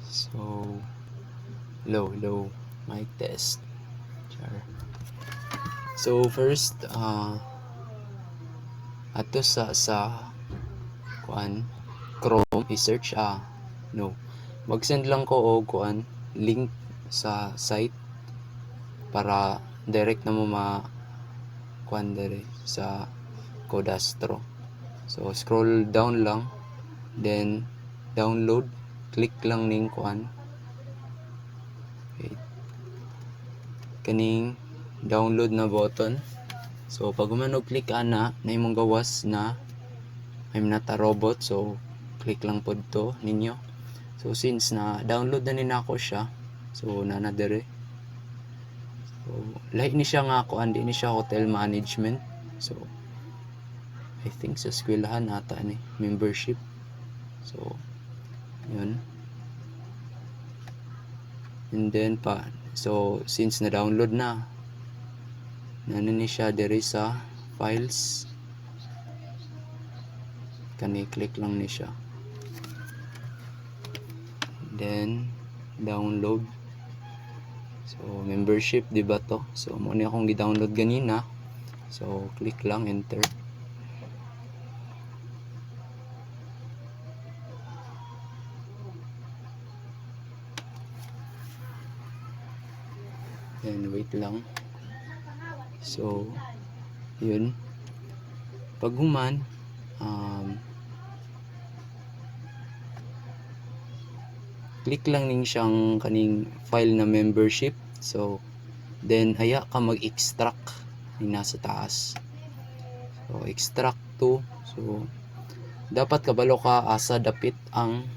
So, hello, mic test. Char. So first, ato sa kuan Chrome i-search no. Mag-send lang ko og kuan link sa site para direct na mo kuan dire sa Codastro. So scroll down lang, then download, click lang ning kuan. Wait. Kaning download na button. So pag umano click na imong gawas na I'm not a robot, so click lang pod to ninyo. So since na download na nina ko siya, so nana dire. So lahi ni siya nga kuan, di ni siya hotel management. So I think sa eskwelahan ata ni membership. So yun. And then so since na download na ni siya dire sa files, kani click lang ni siya, then download. So membership di ba to? So mo ni akong gi-download ganina, so click lang enter. Then wait lang. So yun, pag human click lang ning siyang kaning file na membership. So then haya ka mag-extract ni nasa taas. So extract to. So dapat kabalo ka asa dapit ang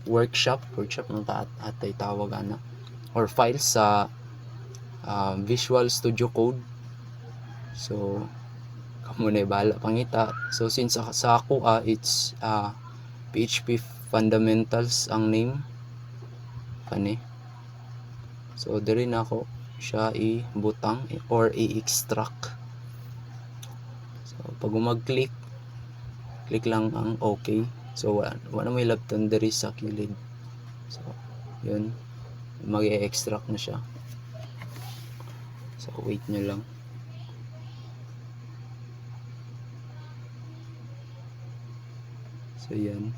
workshop ng atay tawag ana or files sa Visual Studio Code. So kamo na bala pangita. So since sa ako it's PHP Fundamentals ang name kani. So diri na ako siya ibutang or i-extract. So pag mag-click, click lang ang okay. So wala may labtan diri sa kilid. So yun, mag-i-extract na siya. So wait nyo lang. So yan.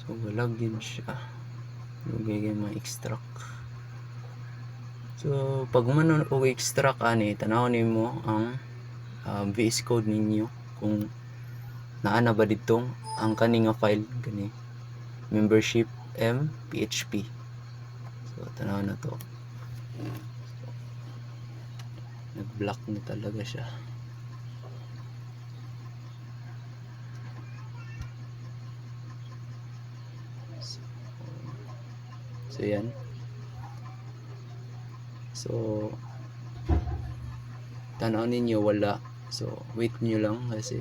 So wala din siya. Lugay ma-extract. So pag man o extract ani, tanaw nimo ang VS Code ninyo kung naa na ba ditong ang kani nga file kani membership PHP. So tanaw na to. Nag-block na talaga siya. So yan. So tanaw ninyo wala. So wait nyo lang kasi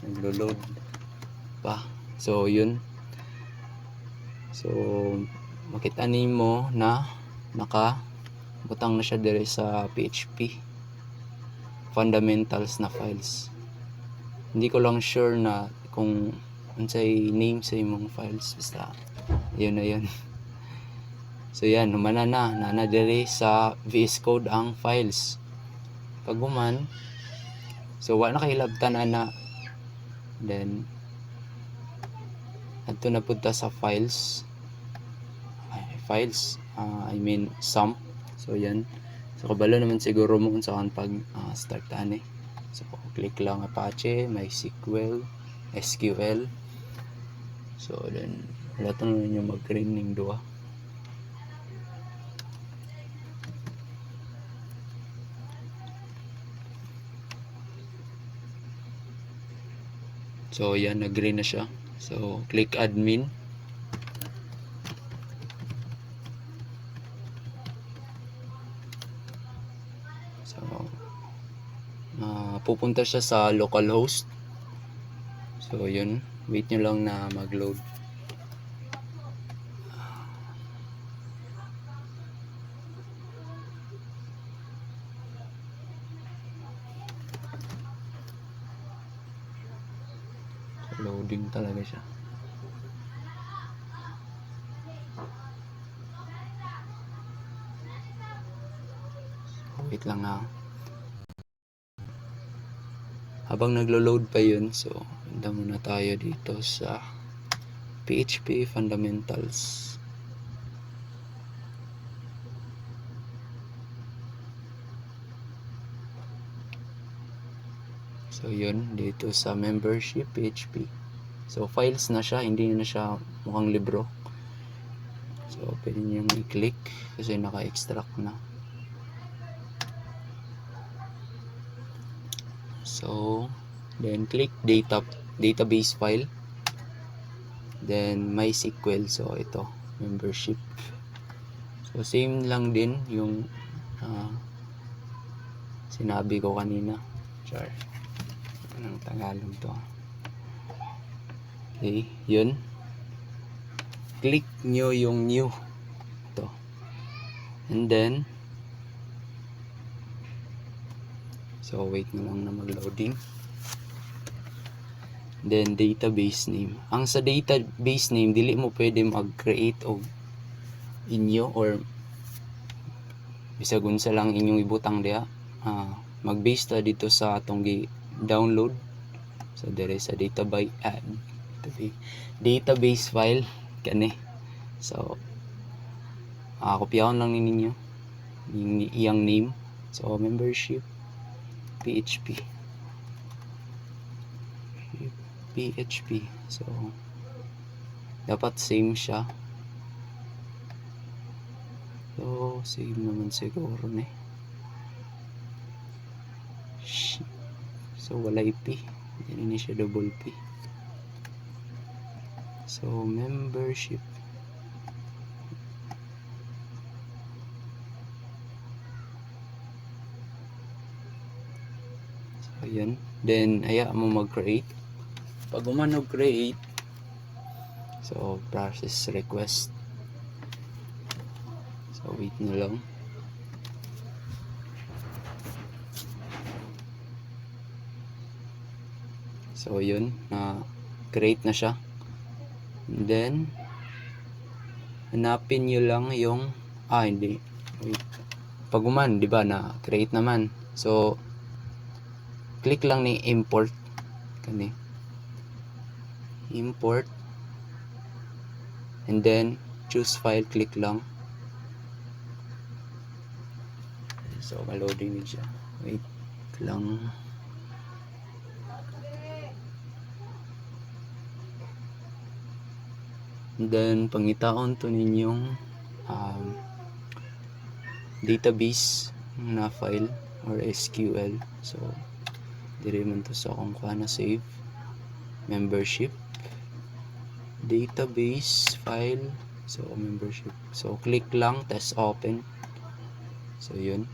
naglo-load pa. So yun. So makita nimo na butang na siya dire sa PHP fundamentals na files. Hindi ko lang sure na kung unsay name sa imong files, basta yun na yun. So yan, humana na dire sa VS Code ang files. Pag human, so wala na kahilabtan ana, then adto na punta sa files. I mean sump. So yan. So kabalo naman siguro mo kung saan pag start ani. So click lang Apache, MySQL, SQL. So then wala to ninyo mag-green ning duha. So yan, nag-green na siya. So click admin. So pupunta siya sa localhost. So yun, wait nyo lang na mag-load. So, loading talaga siya. So, wait lang na. Habang naglo-load pa yun, so punta muna tayo dito sa PHP Fundamentals. So yun, dito sa membership PHP. So files na siya, hindi na siya mukhang libro. So pwede niyong i-click kasi naka-extract na. So then click database file. Then MySQL. So ito, membership. So same lang din yung sinabi ko kanina. Char. Anong Tagalog to? Okay, yun. Click nyo yung new. Ito. And then so wait na lang na mag-loading. Then database name. Ang sa database name, dili mo pwede mag-create o inyo or bisag unsa lang inyong ibutang diha. Mag-base ta dito sa atong download. So dire sa database file kani. So kopyahon lang ninyo yung iyang name. So membership PHP. So dapat same siya. So same naman siguro ni. So wala P, hindi siya double P. So membership. So ayan. Then aya mo mag-create. Pag umano create, so process request. So wait na lang. So yun, create na siya. And then hanapin nyo lang yung hindi. Wait. Pag di ba na create naman. So click lang ni import kani. Import. And then choose file, click lang. So ma-loading din siya. Wait lang. And then pangitaon to ninyong database na file or SQL. So dire man to sa akong kuha na save membership database file. So membership. So click lang, test open. So yun.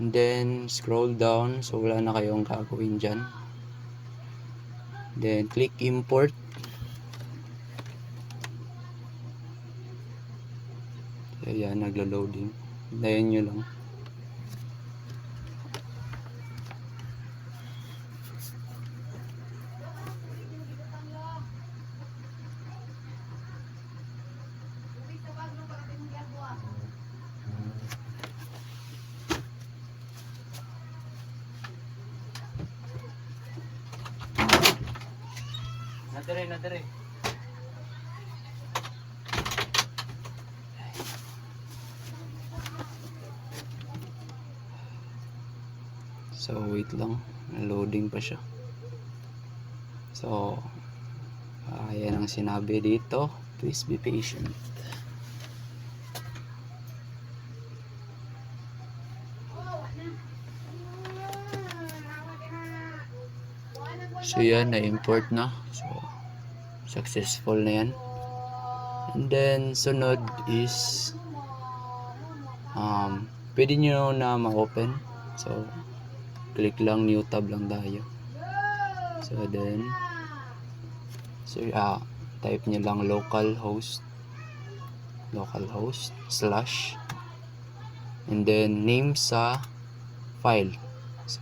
And then scroll down. So wala na kayong gagawin dyan. Then click import. So yan, naglo-loading. Dayan nyo lang. Nadire. So wait lang, loading pa siya. So yan ang sinabi dito, please be patient. So yan, na-import na. So successful na yan. And then sunod is pwede nyo na ma-open. So click lang, new tab lang tayo. So then type nyo lang localhost slash and then name sa file. So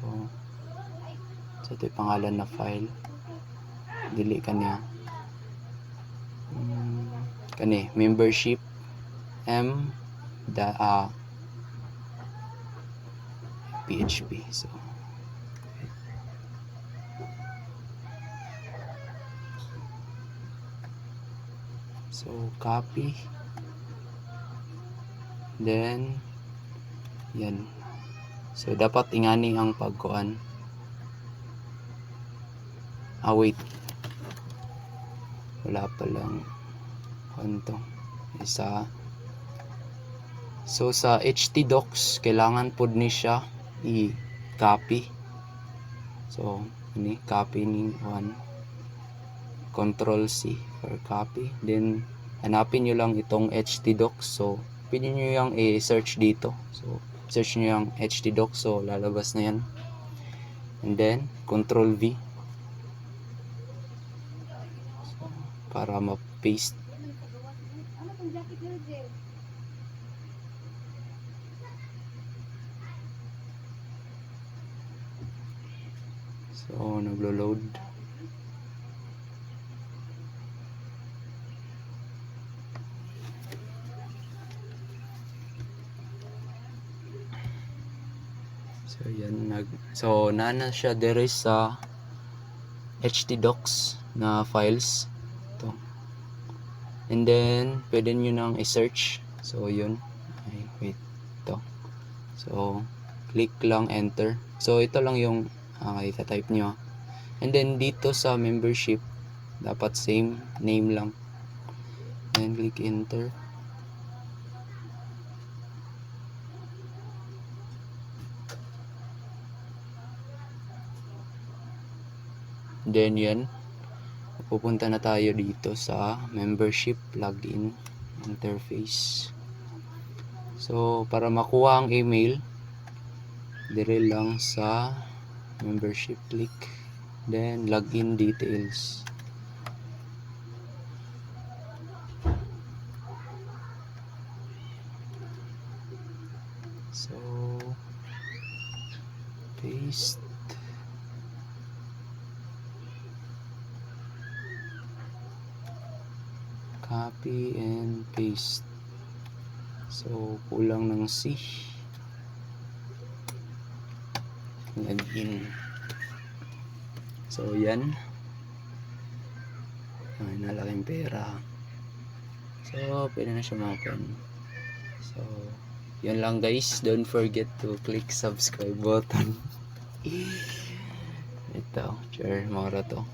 ito yung pangalan na file. Dili kanya membership PHP. So copy, then yan. So dapat ingani ang pagkuan. Wait, wala pa lang konto isa. So sa htdocs kailangan pod ni siya i-copy. So ini copy ni one, Control C for copy, then hanapin nyo lang itong htdocs. So pwede nyo yung i-search dito. So search nyo yung htdocs, so lalabas na yan. And then Control V para ma-paste. So naglo-load. So yan, nana siya dire sa htdocs na files to. And then pwede nyo nang i-search. So yun, wait, to. So click lang enter. So ito lang yung ita-type nyo. And then dito sa membership dapat same name lang, and click enter. Then yan, pupunta na tayo dito sa membership login interface. So para makuha ang email, dire lang sa membership, click, then login details. So paste, copy and paste. So kulang ng C, login. So yan, nalaking pera. So pwede na siya ma-open. So yan lang guys, don't forget to click subscribe button. Ito, share, mora to.